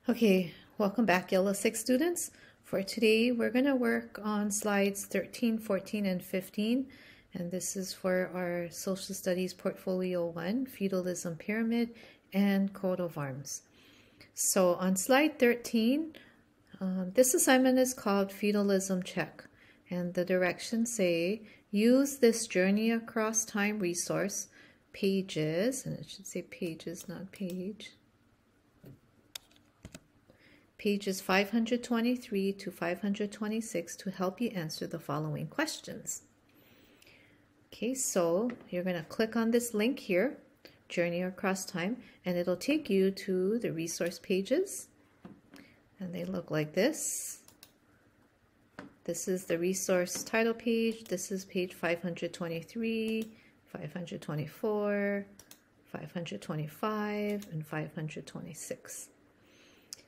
Okay, welcome back, Yellow 6 students. For today, we're going to work on slides 13, 14, and 15. And this is for our Social Studies Portfolio 1, Feudalism Pyramid, and Coat of Arms. So on slide 13, this assignment is called Feudalism Check. And the directions say, use this Journey Across Time resource, pages, and it should say pages, not page. Pages 523 to 526 to help you answer the following questions. Okay, so you're going to click on this link here, Journey Across Time, and it'll take you to the resource pages. And they look like this. This is the resource title page. This is page 523, 524, 525, and 526.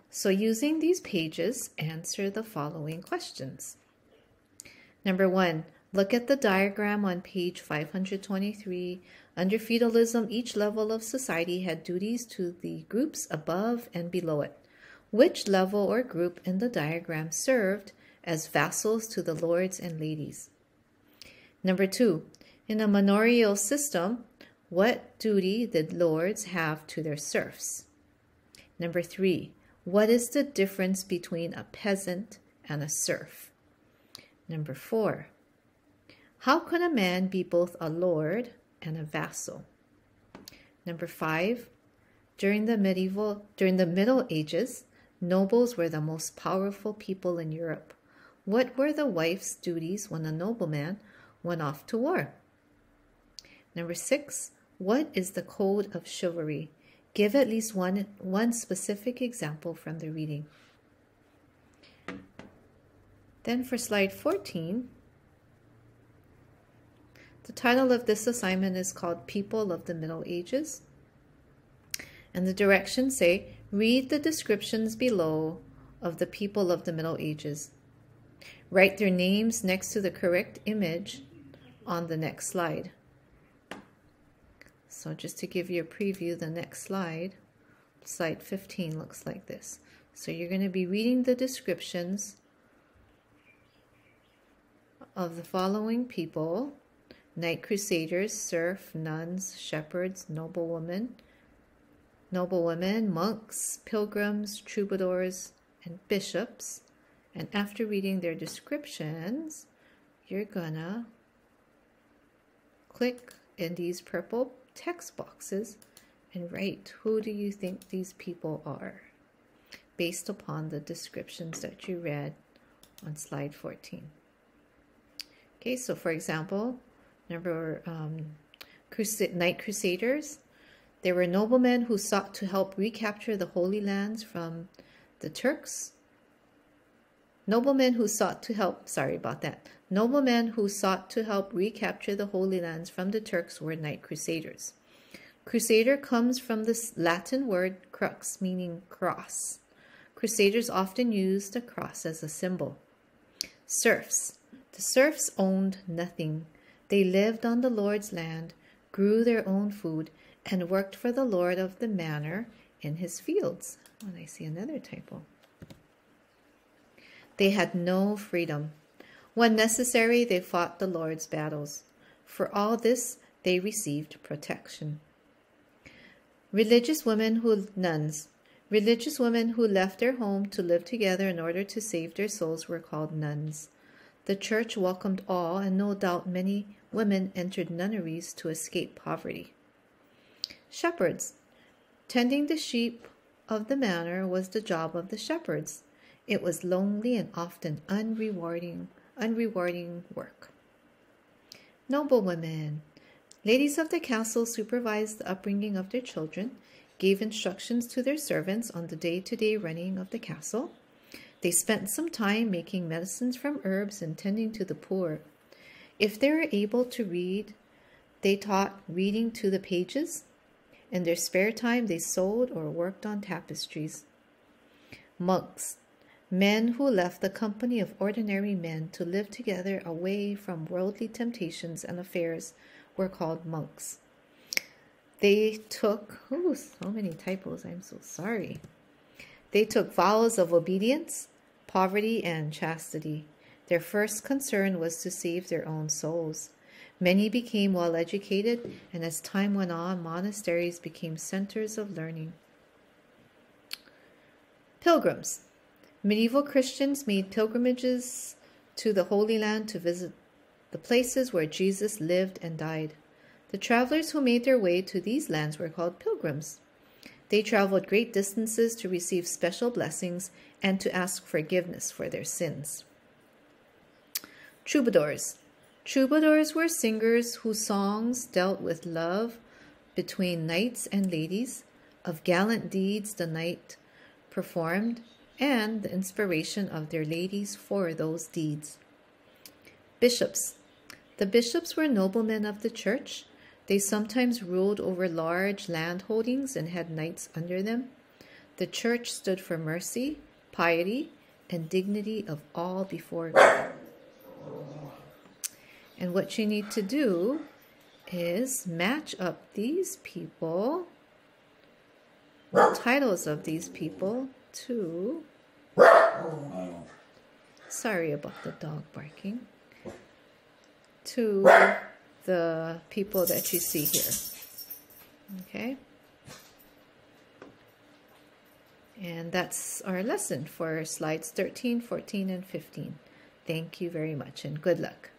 So using these pages, answer the following questions. Number 1, look at the diagram on page 523. Under feudalism, each level of society had duties to the groups above and below it. Which level or group in the diagram served as vassals to the lords and ladies? Number 2, in a manorial system, what duty did lords have to their serfs? Number 3, what is the difference between a peasant and a serf? Number 4, how could a man be both a lord and a vassal? Number 5, during the Middle Ages, nobles were the most powerful people in Europe. What were the wife's duties when a nobleman went off to war? Number 6, what is the code of chivalry? Give at least one specific example from the reading. Then for slide 14, the title of this assignment is called People of the Middle Ages. And the directions say, read the descriptions below of the people of the Middle Ages. Write their names next to the correct image on the next slide. So just to give you a preview, the next slide, slide 15 looks like this. So you're going to be reading the descriptions of the following people: knight crusaders, serf, nuns, shepherds, noblewomen, monks, pilgrims, troubadours, and bishops. And after reading their descriptions, you're gonna click in these purple text boxes and write, who do you think these people are, based upon the descriptions that you read on slide 14. Okay, so for example, knight crusaders. They were noblemen who sought to help recapture the Holy Lands from the Turks. Noblemen who sought to help recapture the Holy Lands from the Turks were knight crusaders. Crusader comes from the Latin word crux, meaning cross. Crusaders often used a cross as a symbol. Serfs. The serfs owned nothing. They lived on the Lord's land, grew their own food, and worked for the Lord of the manor in his fields. Oh, and I see another typo. They had no freedom. When necessary, they fought the Lord's battles. For all this, they received protection. Religious women who left their home to live together in order to save their souls were called nuns. The church welcomed all, and no doubt many women entered nunneries to escape poverty. Shepherds. Tending the sheep of the manor was the job of the shepherds. It was lonely and often unrewarding work. Noblewomen. Ladies of the castle supervised the upbringing of their children, gave instructions to their servants on the day-to-day running of the castle. They spent some time making medicines from herbs and tending to the poor. If they were able to read, they taught reading to the pages. In their spare time, they sewed or worked on tapestries. Monks. Men who left the company of ordinary men to live together away from worldly temptations and affairs were called monks. They took, so many typos, I'm so sorry. They took vows of obedience, poverty, and chastity. Their first concern was to save their own souls. Many became well educated, and as time went on, monasteries became centers of learning. Pilgrims. Medieval Christians made pilgrimages to the Holy Land to visit the places where Jesus lived and died. The travelers who made their way to these lands were called pilgrims. They traveled great distances to receive special blessings and to ask forgiveness for their sins. Troubadours. Troubadours were singers whose songs dealt with love between knights and ladies, of gallant deeds the knight performed, and the inspiration of their ladies for those deeds. Bishops. The bishops were noblemen of the church. They sometimes ruled over large land holdings and had knights under them. The church stood for mercy, piety, and dignity of all before God. And what you need to do is match up these people, the titles of these people, to, sorry about the dog barking, to the people that you see here. Okay? And that's our lesson for slides 13, 14, and 15. Thank you very much and good luck.